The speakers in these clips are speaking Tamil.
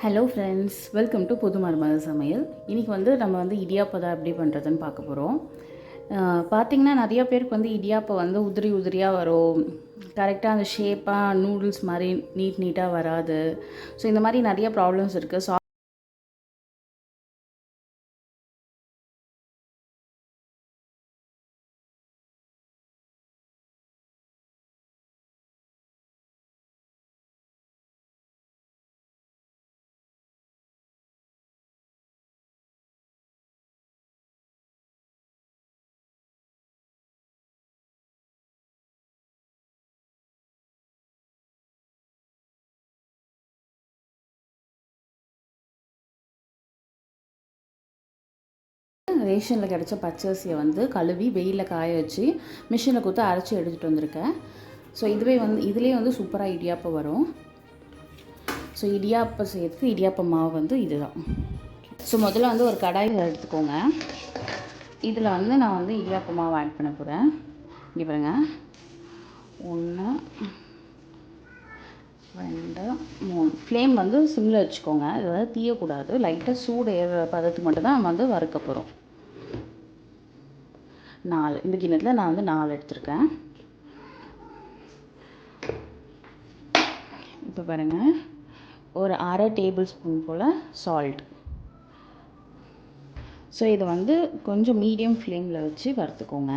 ஹலோ ஃப்ரெண்ட்ஸ், வெல்கம் டு புது மருமக சமையல். இன்றைக்கி நம்ம இடியாப்பம் எப்படி பண்ணுறதுன்னு பார்க்க போகிறோம். பார்த்திங்கன்னா நிறைய பேருக்கு இடியாப்பம் உதிரி உதிரியாக வரும். கரெக்டாக அந்த ஷேப்பாக நூடுல்ஸ் மாதிரி நீட்டாக வராது. ஸோ இந்த மாதிரி நிறைய ப்ராப்ளம்ஸ் இருக்குது. ரேஷனில் கிடச்ச பச்சரிசியை கழுவி வெயிலில் காய வச்சு மிஷினில் கொடுத்து அரைச்சி எடுத்துகிட்டு வந்திருக்கேன். ஸோ இதுலேயே சூப்பராக இடியாப்பம் வரும். ஸோ இடியாப்பம் செய்யறதுக்கு இடியாப்ப மாவு இதுதான். ஸோ முதல்ல ஒரு கடாய் எடுத்துக்கோங்க. இதில் நான் இடியாப்ப மாவு ஆட் பண்ண போகிறேன். இங்கே பாருங்க, 1 2 3. ஃப்ளேம் சிம்மில் வச்சுக்கோங்க. அதாவது தீயக்கூடாது. லைட்டாக சூடு ஏற பதத்துக்கு மட்டும் தான் வறுக்க போகிறோம். 4 இந்த கிண்ணத்தில் நான் 4 எடுத்திருக்கேன். இப்போ பாருங்கள், ஒரு அரை டேபிள் ஸ்பூன் போல் சால்ட். ஸோ இதை கொஞ்சம் மீடியம் ஃப்ளேமில் வச்சு வறுத்துக்கோங்க.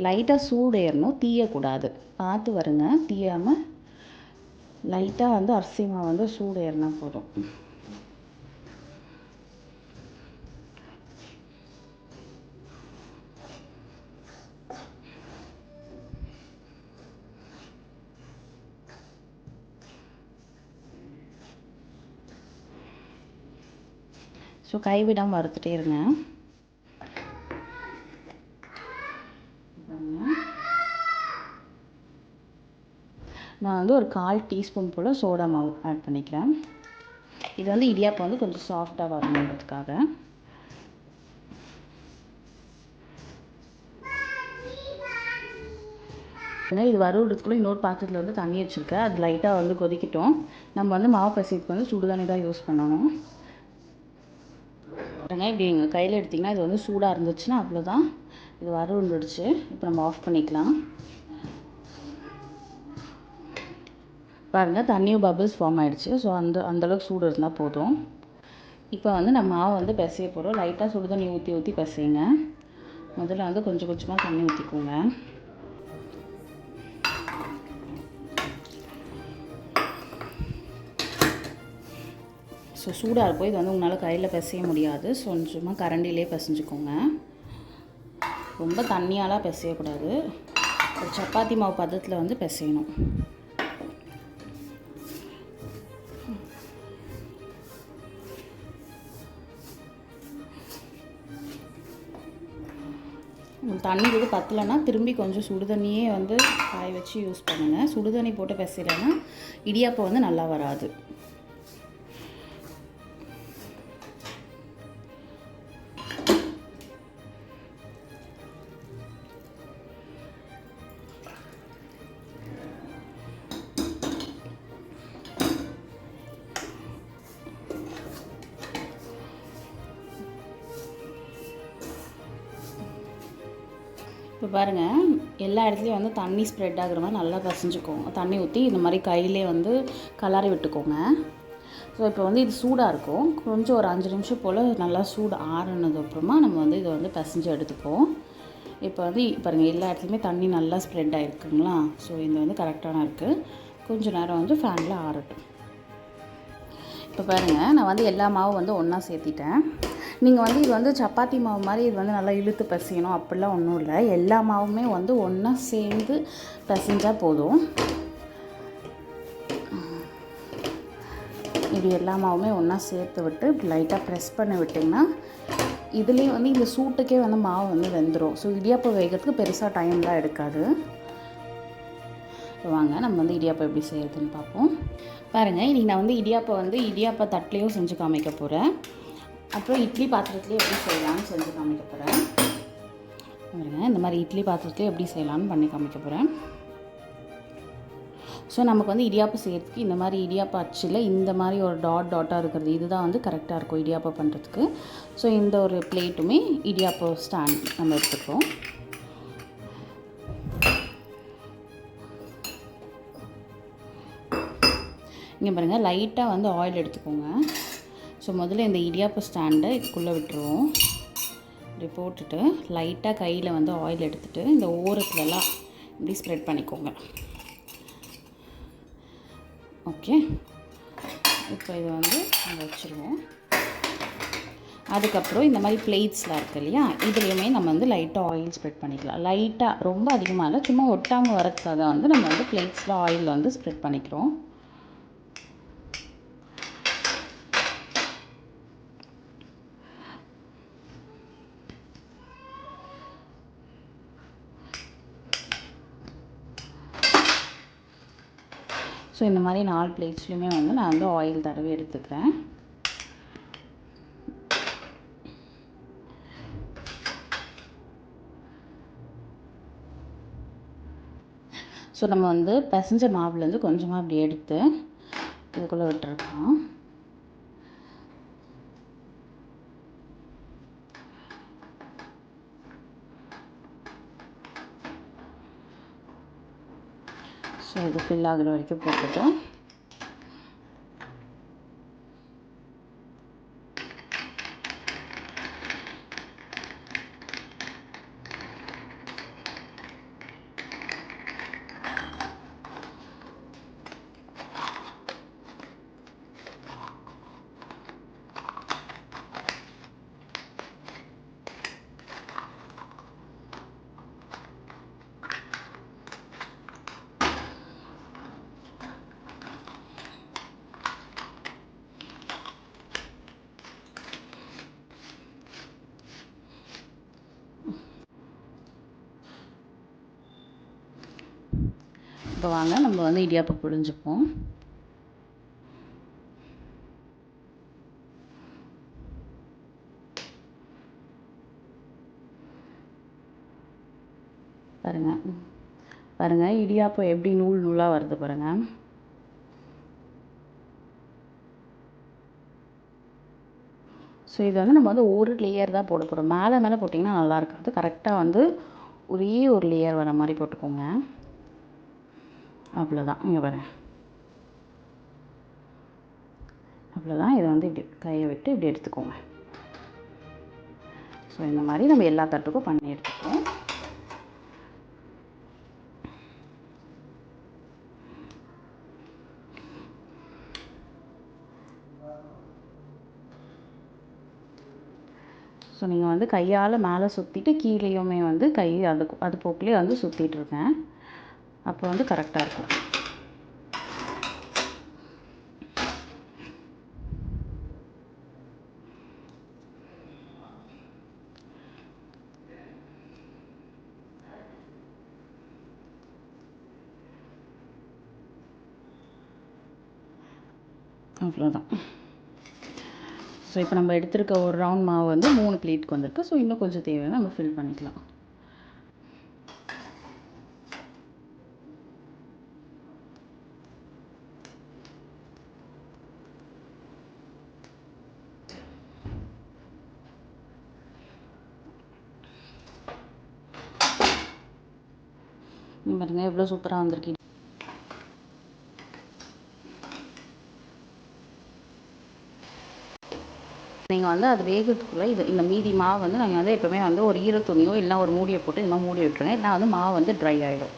லைட்டாக சூடு ஏறணும், தீயக்கூடாது. பார்த்து வருங்க, தீயாமல் லைட்டாக அரிசி மாவு சூடு ஏறினா போதும். ஸோ கைவிடாமல் வறுத்துட்டே இருங்க. நான் ஒரு 1/4 டீஸ்பூன் போல் சோடா மாவு ஆட் பண்ணிக்கிறேன். இது இடியாப்பம் கொஞ்சம் சாஃப்டாக வரணுன்றதுக்காக. இது வறுவதுக்குள்ளே இன்னொரு பாத்திரத்தில் தண்ணி வச்சுருக்கேன். அது லைட்டாக கொதிக்கட்டும். நம்ம மாவு பசைக்கு சுடுதண்ணி தான் யூஸ் பண்ணணும். இப்படி எங்கள் கையில் எடுத்திங்கன்னா இது சூடாக இருந்துச்சுன்னா அவ்வளோதான், இது வறுவண்டுடுச்சு. இப்போ நம்ம ஆஃப் பண்ணிக்கலாம். பாருங்கள், தண்ணியும் பபிள்ஸ் ஃபார்ம் ஆகிடுச்சு. ஸோ அந்தளவுக்கு சூடு இருந்தால் போதும். இப்போ நம்ம மாவு பிசைய போகிறோம். லைட்டாக சுடு தண்ணி ஊற்றி பிசைங்க. முதல்ல கொஞ்சம் கொஞ்சமாக தண்ணி ஊற்றிக்கோங்க. ஸோ சூடாக இருக்கும். இது உங்களால் கையில் பிசைய முடியாது. ஸோ கொஞ்சமாக கரண்டிலே பிசைஞ்சுக்கோங்க. ரொம்ப தண்ணியாலாம் பிசையக்கூடாது. ஒரு சப்பாத்தி மாவு பதத்தில் பிசையணும். தண்ணி பத்தலைன்னா திரும்பி கொஞ்சம் சுடுதண்ணியே காய வச்சு யூஸ் பண்ணுங்கள். சுடுதண்ணி போட்டு பிசையலைன்னா இடியாப்பம் நல்லா வராது. இப்போ பாருங்கள், எல்லா இடத்துலையும் தண்ணி ஸ்ப்ரெட் ஆகுற மாதிரி நல்லா பசைஞ்சுக்கோங்க. தண்ணி ஊற்றி இந்த மாதிரி கையிலே கலரி விட்டுக்கோங்க. ஸோ இப்போ இது சூடாக இருக்கும். கொஞ்சம் ஒரு 5 நிமிஷம் போல் நல்லா சூடு ஆறுனதுக்கப்புறமா நம்ம இதை பசைஞ்சு எடுத்துப்போம். இப்போ பாருங்கள், எல்லா இடத்துலையுமே தண்ணி நல்லா ஸ்ப்ரெட் ஆகிருக்குங்களா. ஸோ இது கரெக்டான இருக்குது. கொஞ்சம் நேரம் ஃபேனில் ஆறட்டும். இப்போ பாருங்கள், நான் எல்லா மாவும் ஒன்றா சேர்த்திட்டேன். நீங்கள் இது சப்பாத்தி மாவு மாதிரி இது நல்லா இழுத்து பிசையணும் அப்படிலாம் ஒன்றும் இல்லை. எல்லா மாவுமே ஒன்றா சேர்ந்து பிசைஞ்சால் போதும். இப்படி எல்லா மாவுமே ஒன்றா சேர்த்து விட்டு லைட்டாக ப்ரெஸ் பண்ணி விட்டிங்கன்னா இதுலேயே இந்த சூட்டுக்கே மாவு வெந்துடும். ஸோ இடியாப்பம் வேகிறதுக்கு பெருசாக டைம்லாம் எடுக்காது. வாங்க நம்ம இடியாப்பம் எப்படி செய்யறதுன்னு பார்ப்போம். பாருங்கள், இன்றைக்கி நான் இடியாப்பம் இடியாப்ப தட்டிலையும் செஞ்சு காமிக்க போகிறேன். அப்புறம் இட்லி பாத்திரத்துலேயே எப்படி செய்யலாம்னு செஞ்சு காமிக்க போகிறேன். பாருங்கள், இந்த மாதிரி இட்லி பாத்திரத்துலேயே எப்படி செய்யலாம்னு பண்ணி காமிக்க போகிறேன். ஸோ நமக்கு வந்து இடியாப்பம் செய்கிறதுக்கு இந்த மாதிரி இடியாப்ப அச்சில் இந்த மாதிரி ஒரு டாட்டாக இருக்கிறது இதுதான் வந்து கரெக்டாக இருக்கும் இடியாப்பம் பண்ணுறதுக்கு. ஸோ இந்த ஒரு பிளேட்டுமே இடியாப்பம் ஸ்டாண்ட் நம்ம எடுத்துக்கிறோம். இங்கே பாருங்கள், லைட்டாக வந்து ஆயில் எடுத்துக்கோங்க. ஸோ முதல்ல இந்த இடியாப்ப ஸ்டாண்டை இதுக்குள்ளே விட்டுருவோம். இப்படி போட்டுட்டு லைட்டாக கையில் வந்து ஆயில் எடுத்துகிட்டு இந்த ஓரத்துலலாம் இப்படி ஸ்ப்ரெட் பண்ணிக்கோங்க. ஓகே, இப்போ இதை வந்து நம்ம வச்சுருவோம். அதுக்கப்புறம் இந்த மாதிரி பிளேட்ஸ்லாம் இருக்குது இல்லையா, இதுலேயுமே நம்ம வந்து லைட்டாக ஆயில் ஸ்ப்ரெட் பண்ணிக்கலாம். லைட்டாக, ரொம்ப அதிகமாக இல்லை, சும்மா ஒட்டாமல் வரதுக்காக வந்து நம்ம வந்து பிளேட்ஸில் ஆயில் வந்து ஸ்ப்ரெட் பண்ணிக்கிறோம். ஸோ இந்த மாதிரி 4 பிளேட்ஸ்லையுமே வந்து நான் வந்து ஆயில் தடவி எடுத்துக்கிறேன். ஸோ நம்ம வந்து பிசைஞ்ச மாவுலேருந்து கொஞ்சமாக அப்படி எடுத்து இதுக்குள்ளே விட்டுருக்கோம். ஸோ இது ஃபில் ஆகிற வரைக்கும் போட்டுட்டு இப்போ வாங்க நம்ம வந்து இடியாப்பம் புழிஞ்சுப்போம். பாருங்கள் இடியாப்பம் எப்படி நூல் நூலாக வருது பாருங்கள். ஸோ இது வந்து நம்ம வந்து ஒரு லேயர் தான் போட போகிறோம். மேலே போட்டிங்கன்னா நல்லா இருக்காது. கரெக்டாக வந்து ஒரே ஒரு லேயர் வர மாதிரி போட்டுக்கோங்க. அவ்வளோதான். இங்கே பாருங்கள், அவ்வளோதான். இதை வந்து இப்படி கையை விட்டு இப்படி எடுத்துக்கோங்க. ஸோ இந்த மாதிரி நம்ம எல்லா தட்டுக்கும் பண்ணி எடுத்துக்கோம். ஸோ நீங்கள் வந்து கையால் மேலே சுற்றிட்டு கீழேயுமே வந்து கை அது போக்கிலே வந்து சுற்றிட்டுருக்கேன். அப்போ வந்து கரெக்டாக இருக்கும். அவ்வளோதான். ஸோ இப்போ நம்ம எடுத்துருக்க ஒரு ரவுண்ட் மாவு வந்து 3 பிளேட்டுக்கு வந்திருக்கு. ஸோ இன்னும் கொஞ்சம் தேவையான நம்ம ஃபில் பண்ணிக்கலாம். பாருங்கள் எவ்வளோ சூப்பராக வந்திருக்கு. நீங்கள் வந்து அது வேகிறதுக்குள்ளே இந்த மீதி மாவு வந்து நாங்கள் வந்து எப்போவுமே வந்து ஒரு ஈரத்துணியோ இல்லைனா ஒரு மூடியை போட்டு இந்த மாதிரி மூடி விட்டுருங்க. இல்லைனா வந்து மாவு வந்து ட்ரை ஆகிடும்.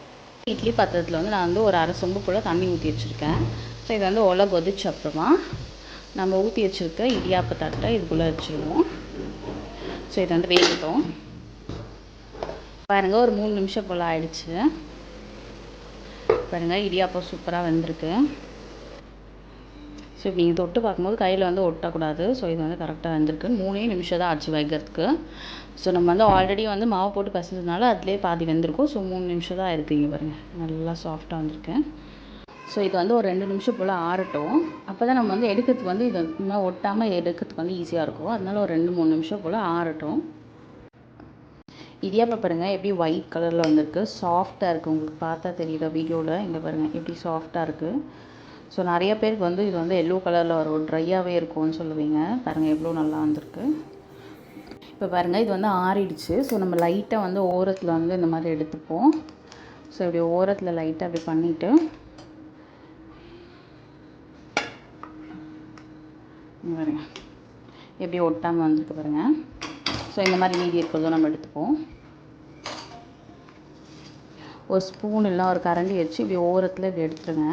இட்லி பாத்திரத்தில் வந்து நான் வந்து ஒரு அரை சொம்பு போல் தண்ணி ஊற்றி வச்சுருக்கேன். ஸோ இது வந்து ஒலை கொதிச்ச அப்புறமா நம்ம ஊற்றி வச்சுருக்க இடியாப்ப தட்டை இதுக்குள்ளே வச்சுருவோம். ஸோ இது வந்து வேகட்டும். பாருங்கள், ஒரு 3 நிமிஷம் போல் ஆயிடுச்சு. பாருங்கள் இடியாப்பம் சூப்பராக வெந்திருக்கு. ஸோ நீங்கள் தொட்டு பார்க்கும்போது கையில் வந்து ஒட்டக்கூடாது. ஸோ இது வந்து கரெக்டாக வந்திருக்கு. 3 நிமிஷம் தான் ஆச்சு வைக்கிறதுக்கு. ஸோ நம்ம வந்து ஆல்ரெடி வந்து மாவு போட்டு பசைஞ்சதுனால அதிலே பாதி வெந்திருக்கும். ஸோ 3 நிமிஷம் தான் இருக்குங்க. பாருங்கள் நல்லா சாஃப்டாக வந்திருக்கு. ஸோ இது வந்து ஒரு 2 நிமிஷம் போல் ஆறட்டும். அப்போ தான் நம்ம வந்து எடுக்கிறதுக்கு வந்து இது இன்னும் ஒட்டாமல் எடுக்கிறதுக்கு வந்து ஈஸியாக இருக்கும். அதனால ஒரு 2-3 நிமிஷம் போல் ஆறட்டும். இடியாப்பம் பாருங்கள் எப்படி ஒயிட் கலரில் வந்திருக்கு, சாஃப்டாக இருக்குது. உங்களுக்கு பார்த்தா தெரியுதா வீடியோவில்? இங்கே பாருங்கள் எப்படி சாஃப்டாக இருக்குது. ஸோ நிறைய பேருக்கு வந்து இது வந்து எல்லோ கலரில் வரும், ட்ரையாகவே இருக்கும்னு சொல்லுவீங்க. பாருங்கள் எவ்வளோ நல்லா வந்திருக்கு. இப்போ பாருங்கள் இது வந்து ஆறிடுச்சு. ஸோ நம்ம லைட்டாக வந்து ஓரத்தில் வந்து இந்த மாதிரி எடுத்துப்போம். ஸோ இப்படி ஓரத்தில் லைட்டாக அப்படி பண்ணிவிட்டு பாருங்கள் எப்படி ஒட்டாமல் வந்திருக்கு பாருங்கள். ஸோ இந்த மாதிரி மீதி இருக்கிறதும் நம்ம எடுத்துப்போம். ஒரு ஸ்பூன் இல்லை ஒரு கரண்டி வச்சு இப்படி ஓரத்தில் இப்படி எடுத்துருங்க.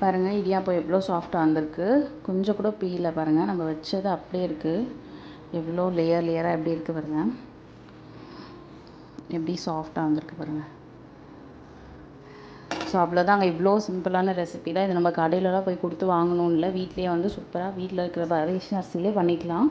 பாருங்கள் இடியாப்பம் எவ்வளோ சாஃப்டாக வந்திருக்கு, கொஞ்சம் கூட பீல பாருங்கள். நம்ம வச்சது அப்படியே இருக்குது, எவ்வளோ லேயராக எப்படி இருக்குது பாருங்கள், எப்படி சாஃப்டாக வந்திருக்கு பாருங்கள். ஸோ அவ்வளோதாங்க, இவ்வளோ சிம்பிளான ரெசிபி தான். இது நம்ம கடையிலலாம் போய் கொடுத்து வாங்கணும்னு இல்லை, வீட்லேயே வந்து சூப்பராக வீட்டில் இருக்கிற ரேஷன் அரிசியிலே பண்ணிக்கலாம்.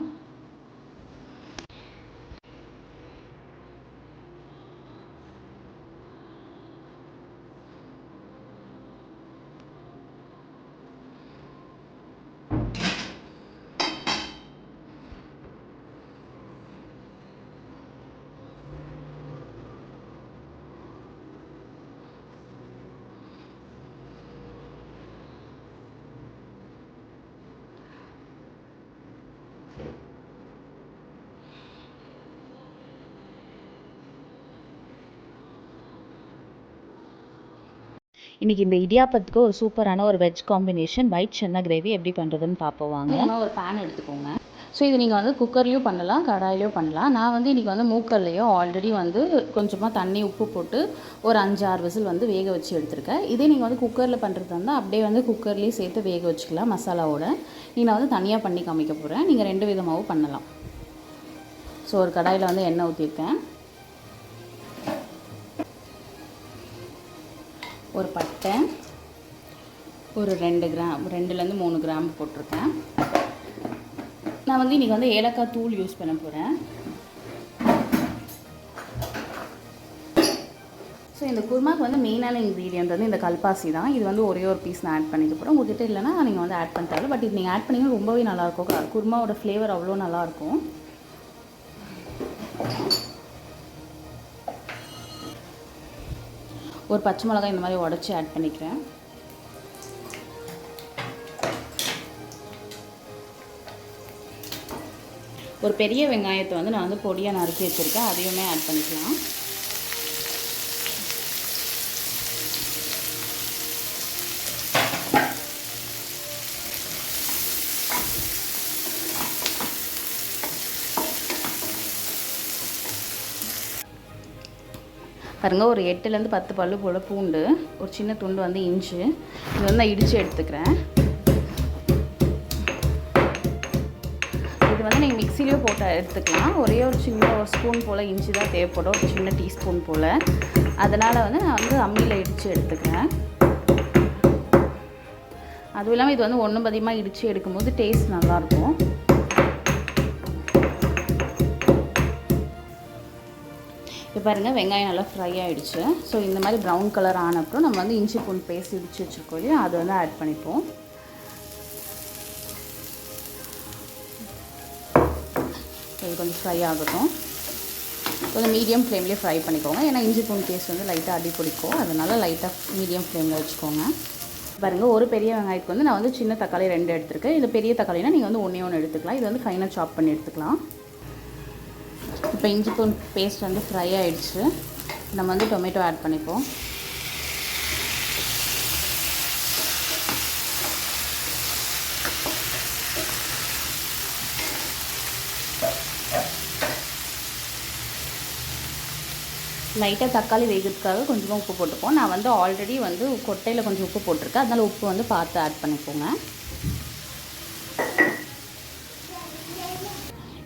இன்றைக்கி இந்த இடியாப்பத்துக்கு ஒரு சூப்பரான ஒரு veg combination white chana gravy எப்படி பண்ணுறதுன்னு பார்ப்போம் வாங்க. ஒரு பேன் எடுத்துக்கோங்க. ஸோ இது நீங்கள் வந்து குக்கர்லேயும் பண்ணலாம், கடாயிலையும் பண்ணலாம். நான் வந்து இன்றைக்கி வந்து மூக்கல்லையும் ஆல்ரெடி வந்து கொஞ்சமாக தண்ணி உப்பு போட்டு ஒரு 5-6 விசில் வந்து வேக வச்சு எடுத்துருக்கேன். இதே நீங்கள் வந்து குக்கரில் பண்ணுறது இருந்தால் அப்படியே வந்து குக்கர்லேயே சேர்த்து வேக வச்சுக்கலாம் மசாலாவோட. நான் வந்து தனியாக பண்ணி காமிக்க போகிறேன், நீங்கள் 2 விதமாகவும் பண்ணலாம். ஸோ ஒரு கடாயில் வந்து எண்ணெய் ஊற்றிருக்கேன். ஒரு பட்டை, ஒரு 2-3 கிராம்பு போட்டிருக்கேன். நான் வந்து இன்றைக்கி வந்து ஏலக்காய் தூள் யூஸ் பண்ண போகிறேன். ஸோ இந்த குருமாவுக்கு வந்து மெயினான இன்க்ரீடியன்ட் வந்து இந்த கல்பாசி தான். இது வந்து ஒரே ஒரு பீஸ் நான் ஆட் பண்ணிக்க போகிறேன். உங்கள்கிட்ட இல்லைனா நீங்கள் வந்து ஆட் பண்ணிட்டாலும், பட் இது நீங்கள் ஆட் பண்ணிங்கன்னா ரொம்பவே நல்லாயிருக்கும். குருமாவோட ஃப்ளேவர் அவ்வளோ நல்லாயிருக்கும். ஒரு பச்சை மிளகாய் இந்த மாதிரி உடச்சி ஆட் பண்ணிக்கிறேன். ஒரு பெரிய வெங்காயத்தை வந்து நான் வந்து பொடியாக நறுக்கி வச்சுருக்கேன், அதையுமே ஆட் பண்ணிக்கலாம். பாருங்கள் ஒரு 8-10 பல்லு போல் பூண்டு, ஒரு சின்ன துண்டு வந்து இஞ்சி, இது வந்து நான் இடித்து எடுத்துக்கிறேன். இது வந்து நீங்கள் மிக்சிலேயே போட்டு எடுத்துக்கலாம். ஒரே ஒரு சின்ன ஒரு ஸ்பூன் போல் இஞ்சி தான் தேவைப்படும், ஒரு சின்ன டீஸ்பூன் போல். அதனால் வந்து நான் வந்து அம்மியில் இடித்து எடுத்துக்கிறேன். அதுவும் இல்லாமல் இது வந்து ஒன்றும் பதிகமாக இடித்து எடுக்கும்போது டேஸ்ட் நல்லாயிருக்கும். இப்போ பாருங்கள் வெங்காயம் நல்லா ஃப்ரை ஆகிடுச்சு. ஸோ இந்த மாதிரி ப்ரௌன் கலர் ஆன அப்புறம் நம்ம வந்து இஞ்சி பூண்டு பேஸ்ட் இடித்து வச்சுருக்கோம் இல்லையா, அதை வந்து ஆட் பண்ணிப்போம். இது கொஞ்சம் ஃப்ரை ஆகட்டும். கொஞ்சம் மீடியம் ஃப்ளேம்லேயே ஃப்ரை பண்ணிக்கோங்க, ஏன்னா இஞ்சி பூண்டு பேஸ்ட் வந்து லைட்டாக அடி பிடிக்கும். அதனால் லைட்டாக மீடியம் ஃப்ளேமில் வச்சுக்கோங்க. பாருங்கள் ஒரு பெரிய வெங்காயத்துக்கு வந்து நான் வந்து சின்ன தக்காளி 2 எடுத்துருக்கேன். இது பெரிய தக்காளினா நீங்கள் வந்து 1 எடுத்துக்கலாம். இது வந்து ஃபைனாக சாப் பண்ணி எடுத்துக்கலாம். இப்போ இஞ்சி பூண்டு பேஸ்ட் வந்து ஃப்ரை ஆகிடுச்சு. நம்ம வந்து டொமேட்டோ ஆட் பண்ணிப்போம். லைட்டாக தக்காளி வேகிறதுக்காக கொஞ்சமாக உப்பு போட்டுப்போம். நான் வந்து ஆல்ரெடி வந்து கொட்டையில் கொஞ்சம் உப்பு போட்டிருக்கேன், அதனால் உப்பு வந்து பார்த்து ஆட் பண்ணிக்கோங்க.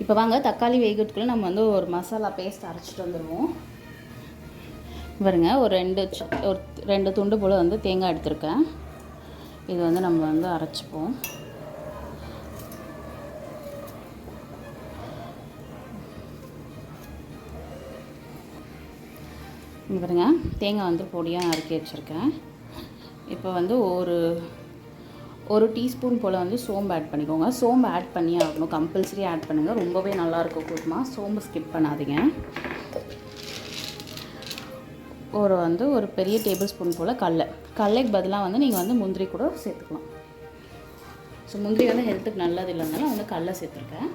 இப்போ வாங்க தக்காளி வேகிறதுக்குள்ளே நம்ம வந்து ஒரு மசாலா பேஸ்ட் அரைச்சிட்டு வந்துடுவோம். பாருங்க, ஒரு ரெண்டு துண்டு போல் வந்து தேங்காய் எடுத்திருக்கேன். இது வந்து நம்ம வந்து அரைச்சிப்போம். இங்கே பாருங்க, தேங்காய் வந்து பொடியாக நறுக்கி வச்சுருக்கேன். இப்போ வந்து ஒரு டீஸ்பூன் போல் வந்து சோம்பு ஆட் பண்ணிக்கோங்க. சோம்பு ஆட் பண்ணி ஆகணும், கம்பல்சரி ஆட் பண்ணுங்கள், ரொம்பவே நல்லாயிருக்கும் குருமா. சோம்பு ஸ்கிப் பண்ணாதீங்க. ஒரு பெரிய டேபிள் ஸ்பூன் போல் கடலைக்கு பதிலாக வந்து நீங்கள் வந்து முந்திரி கூட சேர்த்துக்கலாம். ஸோ முந்திரி வந்து ஹெல்த்துக்கு நல்லது இல்லைனாலும் வந்து கடலை சேர்த்துருக்கேன்.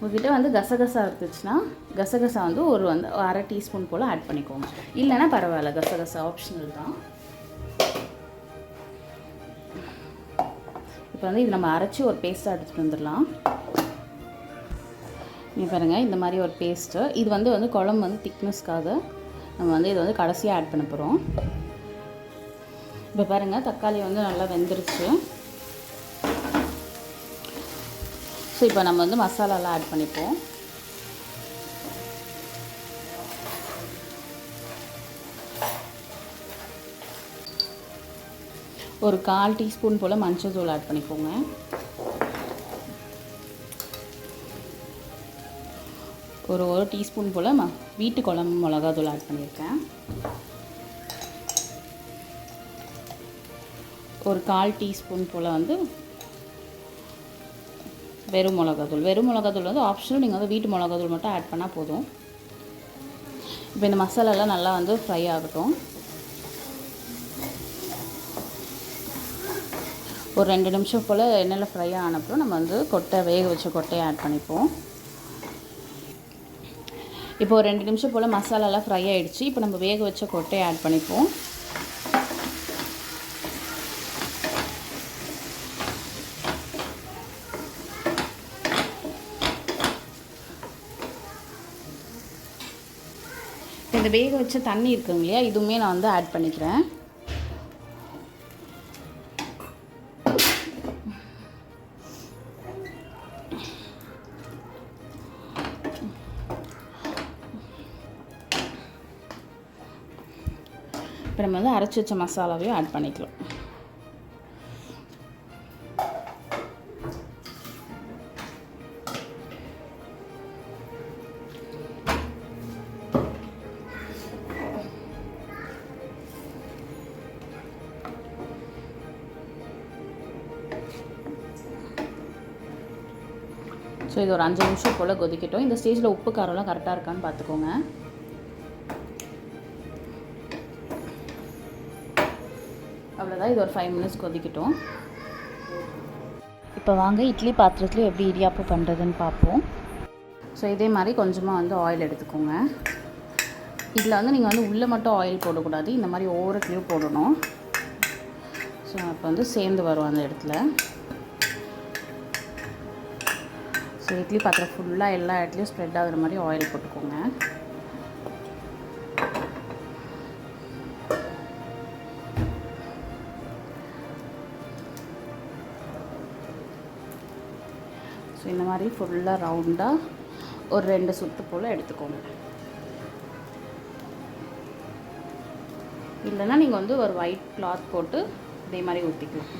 உங்கள்கிட்ட வந்து கசகசா இருந்துச்சுன்னா கசகசா வந்து ஒரு அரை டீஸ்பூன் போல் ஆட் பண்ணிக்கோங்க. இல்லைன்னா பரவாயில்ல, கசகசா ஆப்ஷனல் தான். இப்போ வந்து இது நம்ம அரைச்சி ஒரு பேஸ்ட்டாக எடுத்துகிட்டு வந்துடலாம். இங்கே பாருங்கள், இந்த மாதிரி ஒரு பேஸ்ட்டு. இது வந்து குழம்பு வந்து திக்னஸ்க்காக நம்ம வந்து இதை வந்து கடைசியாக ஆட் பண்ண போகிறோம். இப்போ பாருங்கள், தக்காளி வந்து நல்லா வெந்துருச்சு. ஸோ இப்போ நம்ம வந்து மசாலாலாம் ஆட் பண்ணிப்போம். ஒரு 1/4 டீஸ்பூன் போல் மஞ்சள் தூள் ஆட் பண்ணிக்கோங்க. ஒரு டீஸ்பூன் போல் வீட்டு குழம்பு மிளகாத்தூள் ஆட் பண்ணியிருக்கேன். ஒரு 1/4 டீஸ்பூன் போல் வந்து வெறும் மிளகாத்தூள் வந்து ஆப்ஷனல், நீங்கள் வந்து வீட்டு மிளகாத்தூள் மட்டும் ஆட் பண்ணால் போதும். இப்போ இந்த மசாலாலாம் நல்லா வந்து ஃப்ரை ஆகட்டும். ஒரு 2 நிமிஷம் போல் எண்ணெயில் ஃப்ரை ஆனப்பறம் நம்ம வந்து வேக வச்ச கொட்டையை ஆட் பண்ணிப்போம். இப்போ ஒரு 2 நிமிஷம் போல் மசாலாலாம் ஃப்ரை ஆகிடுச்சு. இப்போ நம்ம வேக வச்ச கொட்டையை ஆட் பண்ணிப்போம். இந்த வேக வச்ச தண்ணி இருக்குங்க இல்லையா, இதுவுமே நான் வந்து ஆட் பண்ணிக்கிறேன். இப்போ நம்ம வந்து அரைச்சி வச்ச மசாலாவையும் ஆட் பண்ணிக்கலாம். ஸோ இது ஒரு 5 நிமிஷம் போல் கொதிக்கட்டும். இந்த ஸ்டேஜில் உப்பு காரம்லாம் கரெக்டாக இருக்கான்னு பார்த்துக்கோங்க. அவ்வளோதான், இது ஒரு 5 மினிட்ஸ் கொதிக்கட்டும். இப்போ வாங்க இட்லி பாத்திரத்தில் எப்படி இடியாப்பம் பண்ணுறதுன்னு பார்ப்போம். ஸோ இதே மாதிரி கொஞ்சமாக வந்து ஆயில் எடுத்துக்கோங்க. இதில் வந்து நீங்கள் வந்து உள்ளே மட்டும் ஆயில் போடக்கூடாது, இந்த மாதிரி ஓரத்துலேயும் போடணும். ஸோ அப்போ வந்து சேர்ந்து வரும் அந்த இடத்துல. ஸோ இட்லி பாத்திரம் ஃபுல்லாக எல்லா இடத்துலையும் ஸ்ப்ரெட் ஆகிற மாதிரி ஆயில் போட்டுக்கோங்க. ஸோ இந்த மாதிரி ஃபுல்லாக ரவுண்டாக ஒரு 2 சுற்று போல் எடுத்துக்கோங்க. இல்லைன்னா நீங்கள் வந்து ஒரு ஒயிட் கிளாத் போட்டு இதே மாதிரி ஊற்றிக்கலாம்.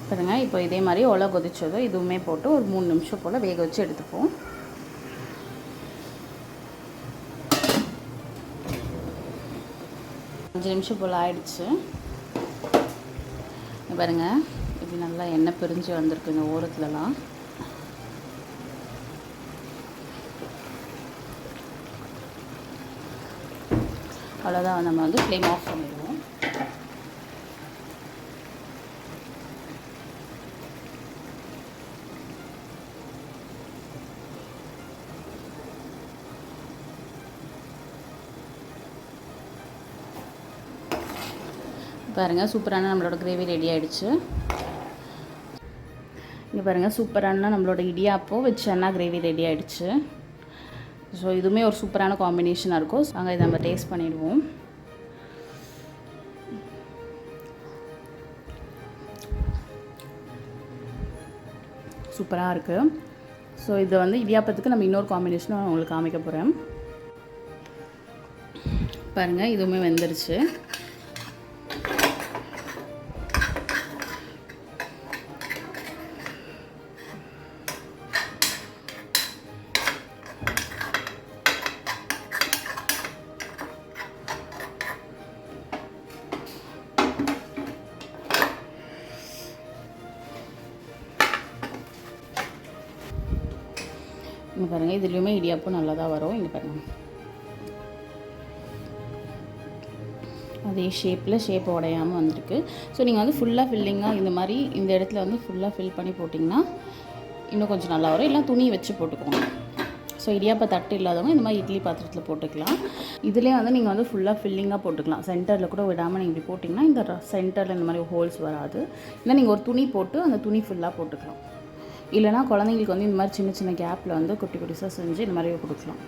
பாருங்க, இப்போ இதே மாதிரி ஒலை கொதிச்சதோ இதுவுமே போட்டு ஒரு 3 நிமிஷம் போல் வேக வச்சு எடுத்துப்போம். அஞ்சு நிமிஷம் போல் ஆயிடுச்சு. பாருங்கள், இப்படி நல்லா எண்ணெய் பிரிஞ்சு வந்திருக்கு இந்த ஓரத்துலலாம். அவ்வளோதான், நம்ம வந்து ஃப்ளேம் ஆஃப் பண்ணிடுவோம். பாருங்கள் சூப்பரான நம்மளோட கிரேவி ரெடி ஆகிடுச்சு. இங்கே பாருங்கள் சூப்பரான நம்மளோட idiyappam with chana gravy ready ஆகிடுச்சு. ஸோ இதுவுமே ஒரு சூப்பரான காம்பினேஷனாக இருக்கும். நாங்கள் இதை நம்ம டேஸ்ட் பண்ணிடுவோம். சூப்பராக இருக்குது. ஸோ இதை வந்து இடியாப்பத்துக்கு நம்ம இன்னொரு காம்பினேஷனும் உங்களுக்கு காமிக்க போகிறேன். பாருங்கள் இதுவுமே வெந்துருச்சு. இங்கே பாருங்கள் இதுலேயுமே இடியாப்பம் நல்லா தான் வரும். இங்கே பாருங்கள் அதே ஷேப் உடையாமல் வந்திருக்கு. ஸோ நீங்கள் வந்து ஃபுல்லாக ஃபில்லிங்காக இந்த மாதிரி இந்த இடத்துல வந்து ஃபுல்லாக ஃபில் பண்ணி போட்டிங்கன்னா இன்னும் கொஞ்சம் நல்லா வரும். இல்லை துணி வச்சு போட்டுக்கோங்க. ஸோ இடியாப்ப தட்டு இல்லாதவங்க இந்த மாதிரி இட்லி பாத்திரத்தில் போட்டுக்கலாம். இதிலே வந்து நீங்கள் வந்து ஃபுல்லாக ஃபில்லிங்காக போட்டுக்கலாம். சென்டரில் கூட விடாமல் நீங்கள் இப்படி போட்டிங்கன்னா இந்த சென்டரில் இந்த மாதிரி ஹோல்ஸ் வராது. இல்லை நீங்கள் ஒரு துணி போட்டு அந்த துணி ஃபுல்லாக போட்டுக்கலாம். இல்லைனா குழந்தைங்களுக்கு வந்து இந்த மாதிரி சின்ன சின்ன கேப்பில் வந்து குட்டி குட்டிஸாக செஞ்சு இந்த மாதிரி கொடுக்கலாம்.